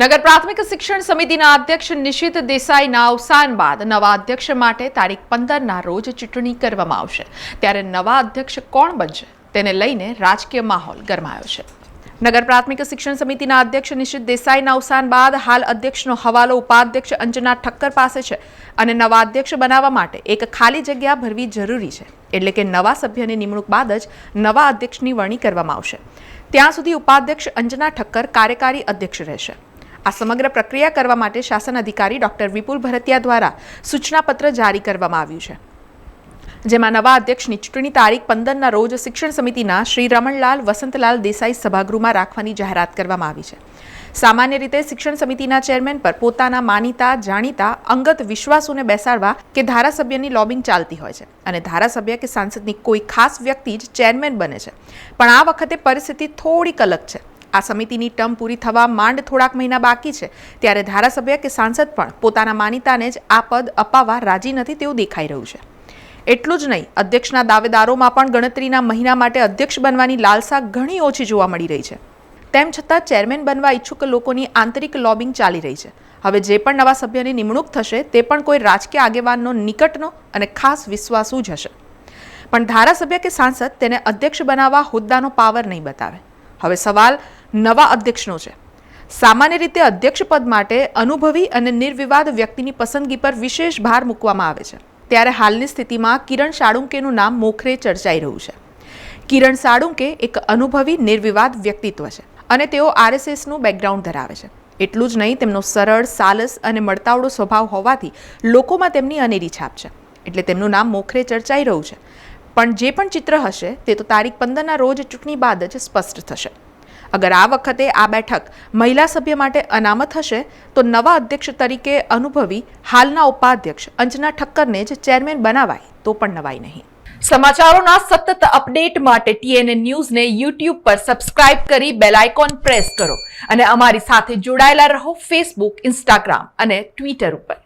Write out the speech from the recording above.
નગર પ્રાથમિક શિક્ષણ સમિતિના અધ્યક્ષ નિશિત દેસાઈના અવસાન બાદ નવા અધ્યક્ષ માટે તારીખ 15ના રોજ ચૂંટણી કરવામાં આવશે. ત્યારે નવા અધ્યક્ષ કોણ બનશે તેને લઈને રાજકીય માહોલ ગરમાયો છે. નગર પ્રાથમિક શિક્ષણ સમિતિના અધ્યક્ષ નિશિત દેસાઈના અવસાન બાદ હાલ અધ્યક્ષનો હવાલો ઉપાધ્યક્ષ અંજના ઠક્કર પાસે છે અને નવા અધ્યક્ષ બનાવવા માટે એક ખાલી જગ્યા ભરવી જરૂરી છે. એટલે કે નવા સભ્યની નિમણૂક બાદ જ નવા અધ્યક્ષની વરણી કરવામાં આવશે. ત્યાં સુધી ઉપાધ્યક્ષ અંજના ઠક્કર કાર્યકારી અધ્યક્ષ રહેશે. આ સમગ્ર પ્રક્રિયા કરવા માટે શાસન અધિકારી ડોક્ટર વિપુલ ભરતિયા દ્વારા સૂચનાપત્ર જારી કરવામાં આવ્યું છે, જેમાં નવા અધ્યક્ષની ચૂંટણી તારીખ 15ના રોજ શિક્ષણ સમિતિના શ્રી રમણલાલ વસંતલાલ દેસાઈ સભાગૃહમાં રાખવાની જાહેરાત કરવામાં આવી છે. સામાન્ય રીતે શિક્ષણ સમિતિના ચેરમેન પર પોતાના માનીતા જાણીતા અંગત વિશ્વાસોને બેસાડવા કે ધારાસભ્યની લોબિંગ ચાલતી હોય છે અને ધારાસભ્ય કે સાંસદની કોઈ ખાસ વ્યક્તિ જ ચેરમેન બને છે. પણ આ વખતે પરિસ્થિતિ થોડીક અલગ છે. આ સમિતિની ટર્મ પૂરી થવા માંડ થોડાક મહિના બાકી છે, ત્યારે ધારાસભ્ય કે સાંસદ પણ પોતાના માનીતાને જ આ પદ અપાવવા રાજી નથી તેવું દેખાઈ રહ્યું છે. એટલું જ નહીં, અધ્યક્ષના દાવેદારોમાં પણ ગણતરીના મહિના માટે અધ્યક્ષ બનવાની લાલસા ઘણી ઓછી જોવા મળી રહી છે. તેમ છતાં ચેરમેન બનવા ઈચ્છુક લોકોની આંતરિક લોબિંગ ચાલી રહી છે. હવે જે પણ નવા સભ્યની નિમણૂક થશે તે પણ કોઈ રાજકીય આગેવાનનો નિકટનો અને ખાસ વિશ્વાસુ જ હશે. પણ ધારાસભ્ય કે સાંસદ તેને અધ્યક્ષ બનાવવા હોદ્દાનો પાવર નહીં બતાવે. હવે સવાલ નવા અધ્યક્ષનો છે. સામાન્ય રીતે અધ્યક્ષ પદ માટે અનુભવી અને નિર્વિવાદ વ્યક્તિની પસંદગી પર વિશેષ ભાર મૂકવામાં આવે છે. ત્યારે હાલની સ્થિતિમાં કિરણ સાળુંકેનું નામ મોખરે ચર્ચાઈ રહ્યું છે. કિરણ સાળુંકે એક અનુભવી નિર્વિવાદ વ્યક્તિત્વ છે અને તેઓ RSSનું બેકગ્રાઉન્ડ ધરાવે છે. એટલું જ નહીં, તેમનો સરળ, સાલસ અને મળતાવડો સ્વભાવ હોવાથી લોકોમાં તેમની અનેરી છાપ છે. એટલે તેમનું નામ મોખરે ચર્ચાઈ રહ્યું છે. પણ જે પણ ચિત્ર હશે તે તો તારીખ 15ના રોજ ચૂંટણી બાદ જ સ્પષ્ટ થશે. અગર આ વખતે આ બેઠક મહિલા સભ્ય માટે અનામત હશે તો નવા અધ્યક્ષ તરીકે અનુભવી હાલના ઉપાધ્યક્ષ અંજના ઠક્કરને જ ચેરમેન બનાવાય તો પણ નવાય નહીં. સમાચારોના સતત અપડેટ માટે TNN ન્યૂઝને YouTube પર સબસ્ક્રાઇબ કરી બેલ આઇકોન પ્રેસ કરો અને અમારી સાથે જોડાયેલા રહો Facebook, Instagram અને Twitter ઉપર.